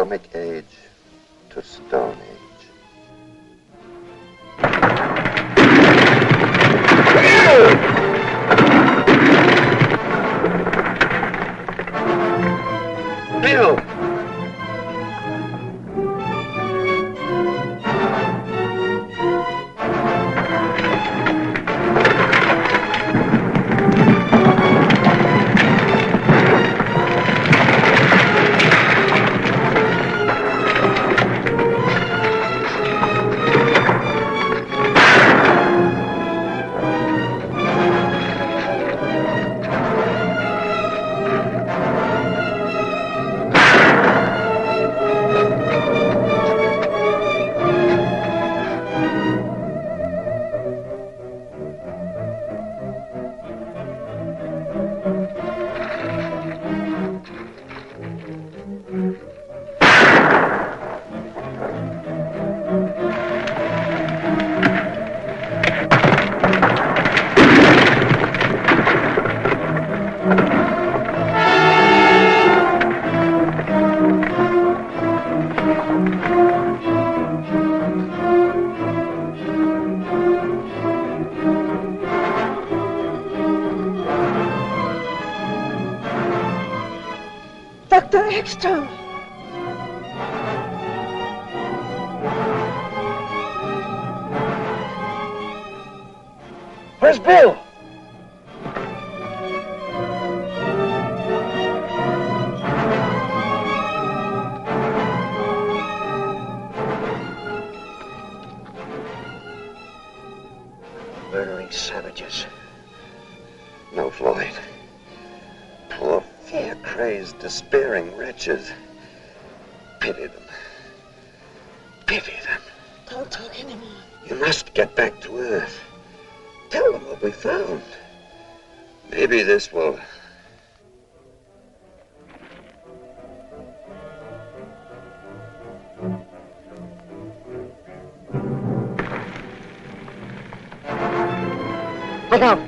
atomic age to stone age. Bill! Dr. Ekstrom! Where's Bill? Murdering savages. No, Floyd. Poor fear-crazed, despairing wretches. Pity them. Pity them. Don't talk anymore. You must get back to Earth. Tell them what we found. Maybe this will... Look out!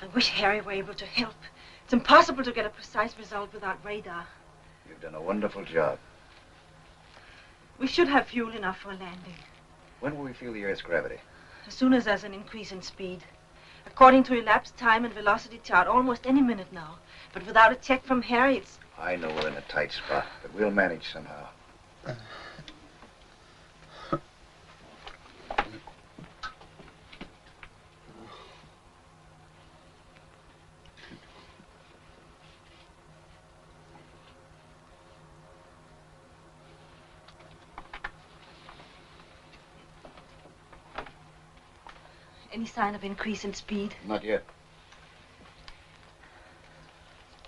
I wish Harry were able to help. It's impossible to get a precise result without radar. You've done a wonderful job. We should have fuel enough for a landing. When will we feel the Earth's gravity? As soon as there's an increase in speed. According to elapsed time and velocity chart, almost any minute now. But without a check from Harry, it's... I know we're in a tight spot, but we'll manage somehow. Any sign of increase in speed? Not yet.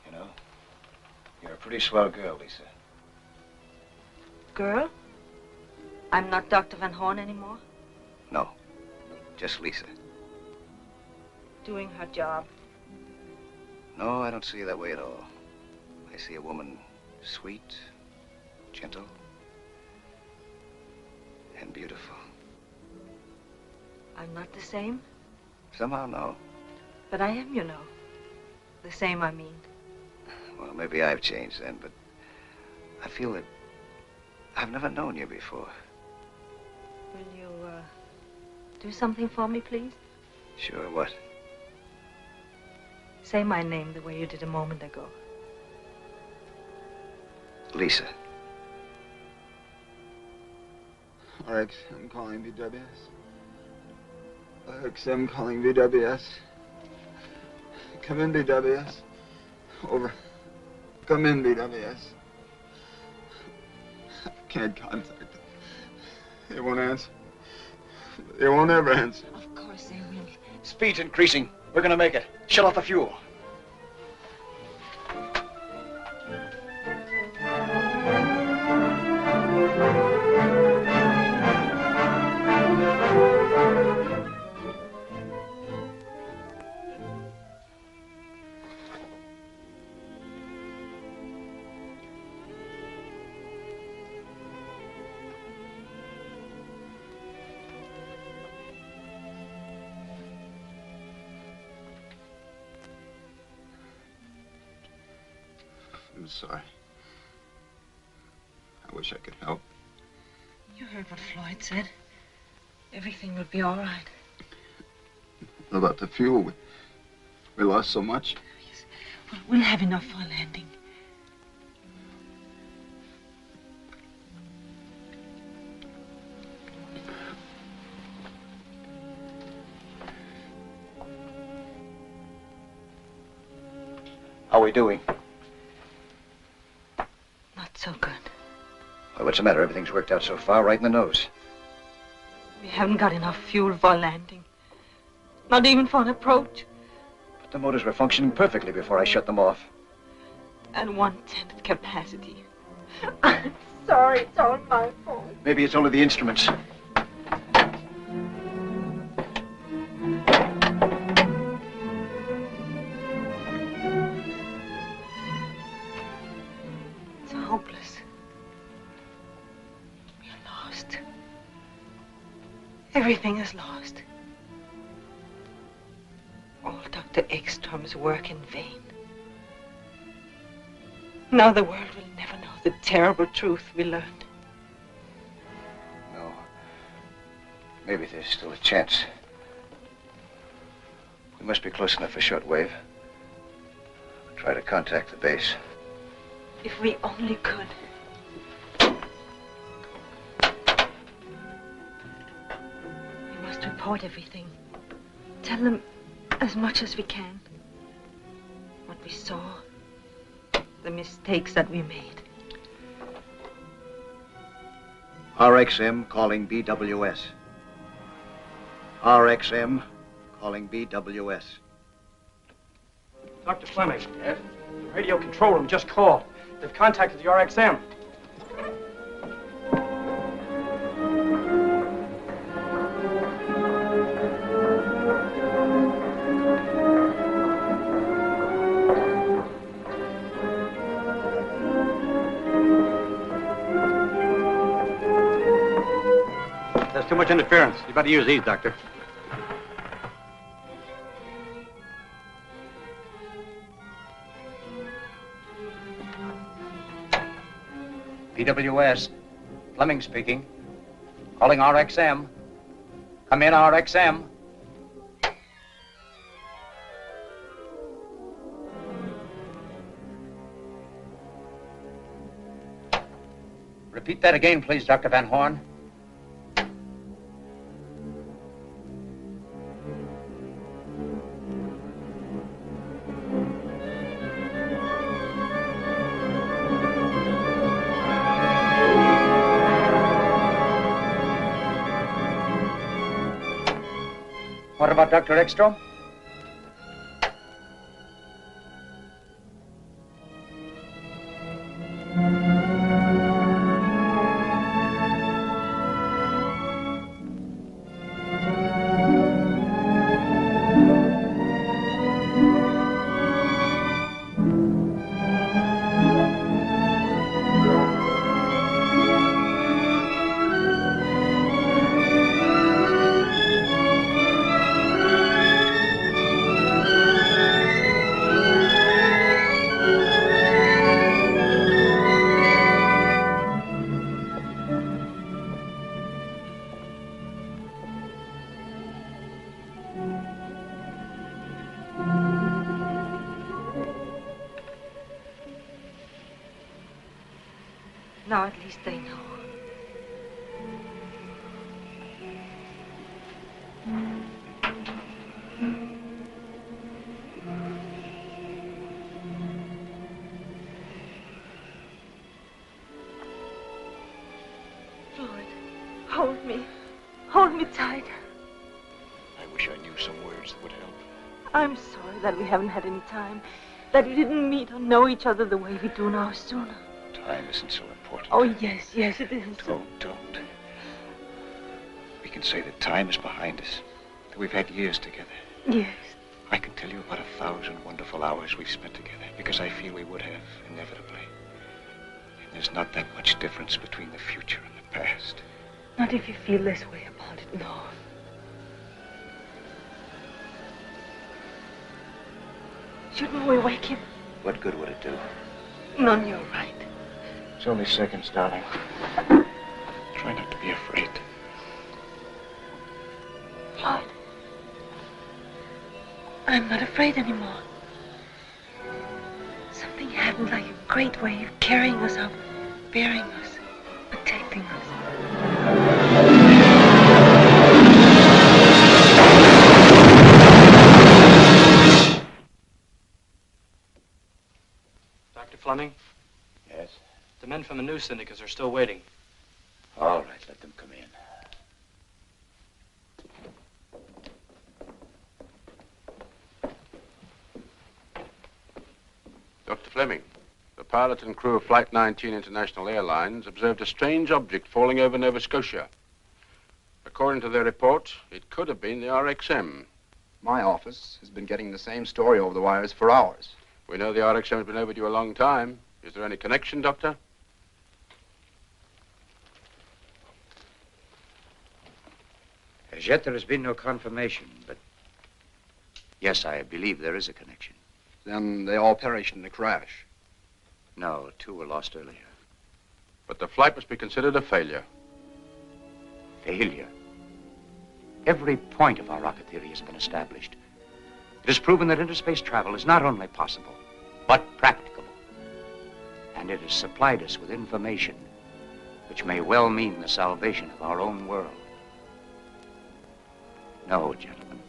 You know, you're a pretty swell girl, Lisa. Girl? I'm not Dr. Van Horn anymore? No, just Lisa. Doing her job. No, I don't see you that way at all. I see a woman sweet, gentle, and beautiful. I'm not the same? Somehow, no. But I am, you know. The same, I mean. Well, maybe I've changed then, but I feel that I've never known you before. Will you, do something for me, please? Sure, what? Say my name the way you did a moment ago. Lisa. RXM calling BWS. RXM calling BWS. Come in, BWS. Over. Come in, BWS. I can't contact them. They won't answer. They won't ever answer. Of course they will. Speed's increasing. We're gonna make it. Shut off the fuel. I'm sorry. I wish I could help. You heard what Floyd said. Everything will be all right. What about the fuel? We lost so much. Yes. Well, we'll have enough for a landing. How are we doing? Not so good. Well, what's the matter? Everything's worked out so far, right in the nose. We haven't got enough fuel for a landing. Not even for an approach. But the motors were functioning perfectly before I shut them off. At 1/10 capacity. I'm sorry, it's all my fault. Maybe it's only the instruments. It's hopeless. We're lost. Everything is lost. All Dr. Ekstrom's work in vain. Now the world will never know the terrible truth we learned. No. Maybe there's still a chance. We must be close enough for shortwave. Try to contact the base. If we only could. We must report everything. Tell them as much as we can. What we saw. The mistakes that we made. RXM calling BWS. RXM calling BWS. Dr. Fleming. Yes? The radio control room just called. They've contacted the RXM. There's too much interference. You better use these, Doctor. BWS. Fleming speaking. Calling RXM. Come in, RXM. Repeat that again, please, Dr. Van Horn. What about Dr. Ekstrom? Now at least they know. Floyd, hold me. Hold me tight. I wish I knew some words that would help. I'm sorry that we haven't had any time. That we didn't meet or know each other the way we do now sooner. Time isn't so important. Oh, yes, yes, it is. Don't. We can say that time is behind us, that we've had years together. Yes. I can tell you about 1,000 wonderful hours we've spent together, because I feel we would have, inevitably. And there's not that much difference between the future and the past. Not if you feel this way about it, no. Shouldn't we wake him? What good would it do? None, you're right. It's only seconds, darling. Try not to be afraid. Floyd, I'm not afraid anymore. Something happened, like a great wave carrying us up, bearing us, protecting us. Dr. Fleming? Yes? The men from the news syndicates are still waiting. All right, let them come in. Dr. Fleming, the pilot and crew of Flight 19 International Airlines observed a strange object falling over Nova Scotia. According to their report, it could have been the RXM. My office has been getting the same story over the wires for hours. We know the RXM has been overdue a long time. Is there any connection, Doctor? As yet, there has been no confirmation, but yes, I believe there is a connection. Then they all perished in the crash. No, 2 were lost earlier. But the flight must be considered a failure. Failure? Every point of our rocket theory has been established. It has proven that interspace travel is not only possible, but practicable. And it has supplied us with information which may well mean the salvation of our own world. No, gentlemen.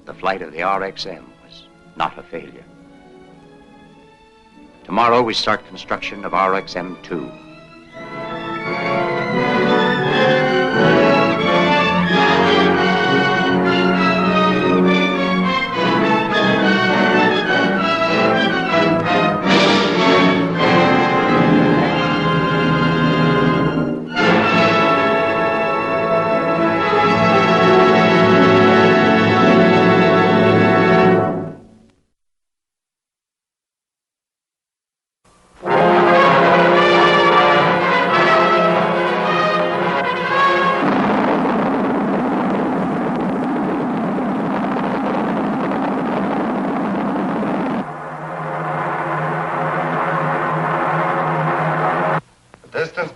The flight of the RXM was not a failure. Tomorrow we start construction of RXM-2.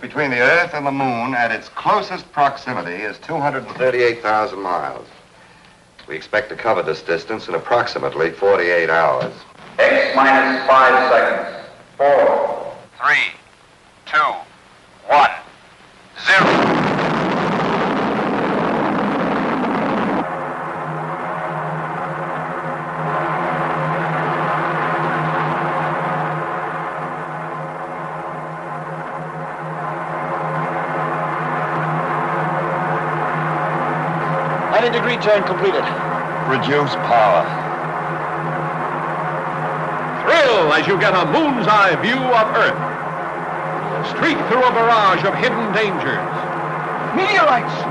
Between the Earth and the Moon at its closest proximity is 238,000 miles. We expect to cover this distance in approximately 48 hours. X minus 5 seconds. 4, 3, 2, 1, 0. Degree turn completed. Reduce power. Thrill as you get a moon's eye view of Earth. Streak through a barrage of hidden dangers. Meteorites!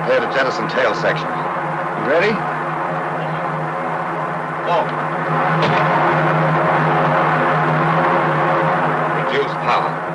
Prepare to jettison tail section. You ready? Go. Reduce power.